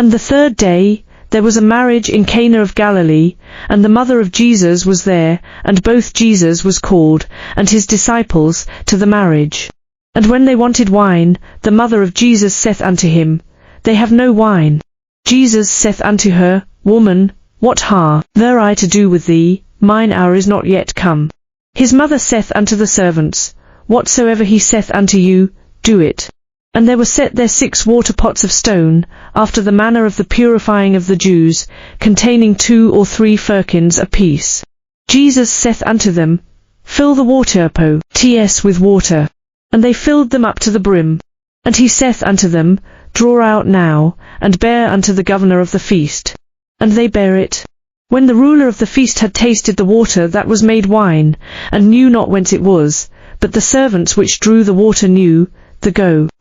And the third day, there was a marriage in Cana of Galilee, and the mother of Jesus was there, and both Jesus was called, and his disciples, to the marriage. And when they wanted wine, the mother of Jesus saith unto him, They have no wine. Jesus saith unto her, Woman, what ha there I to do with thee? Mine hour is not yet come. His mother saith unto the servants, Whatsoever he saith unto you, do it. And there were set there 6 water pots of stone, after the manner of the purifying of the Jews, containing 2 or 3 firkins apiece. Jesus saith unto them, Fill the water pots with water. And they filled them up to the brim. And he saith unto them, Draw out now, and bear unto the governor of the feast. And they bare it. When the ruler of the feast had tasted the water that was made wine, and knew not whence it was, but the servants which drew the water knew, the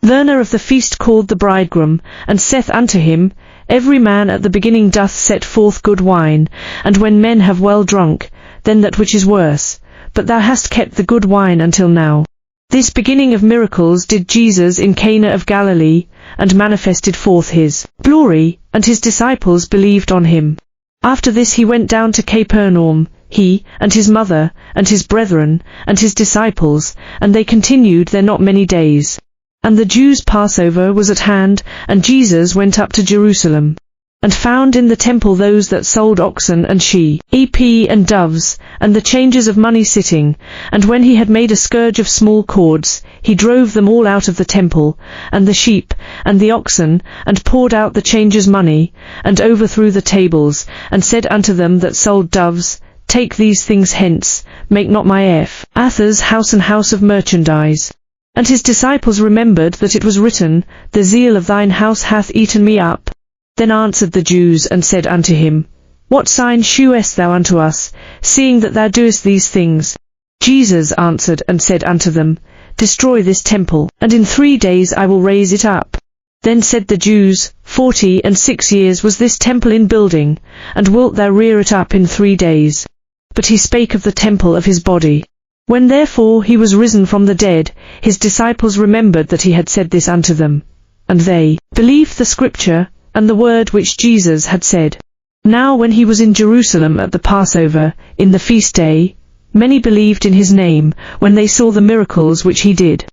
governor of the feast called the bridegroom, and saith unto him, Every man at the beginning doth set forth good wine, and when men have well drunk, then that which is worse. But thou hast kept the good wine until now. This beginning of miracles did Jesus in Cana of Galilee, and manifested forth his glory, and his disciples believed on him. After this he went down to Capernaum, he, and his mother, and his brethren, and his disciples, and they continued there not many days. And the Jews' Passover was at hand, and Jesus went up to Jerusalem, and found in the temple those that sold oxen and sheep and doves, and the changers of money sitting, and when he had made a scourge of small cords, he drove them all out of the temple, and the sheep, and the oxen, and poured out the changers' money, and overthrew the tables, and said unto them that sold doves, Take these things hence, make not my Father's house an house of merchandise. And his disciples remembered that it was written, The zeal of thine house hath eaten me up. Then answered the Jews, and said unto him, What sign shewest thou unto us, seeing that thou doest these things? Jesus answered and said unto them, Destroy this temple, and in 3 days I will raise it up. Then said the Jews, 46 years was this temple in building, and wilt thou rear it up in 3 days? But he spake of the temple of his body. When therefore he was risen from the dead, his disciples remembered that he had said this unto them. And they believed the scripture, and the word which Jesus had said. Now when he was in Jerusalem at the Passover, in the feast day, many believed in his name, when they saw the miracles which he did.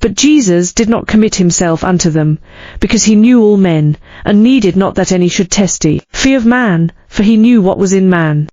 But Jesus did not commit himself unto them, because he knew all men, and needed not that any should testify of man, for he knew what was in man.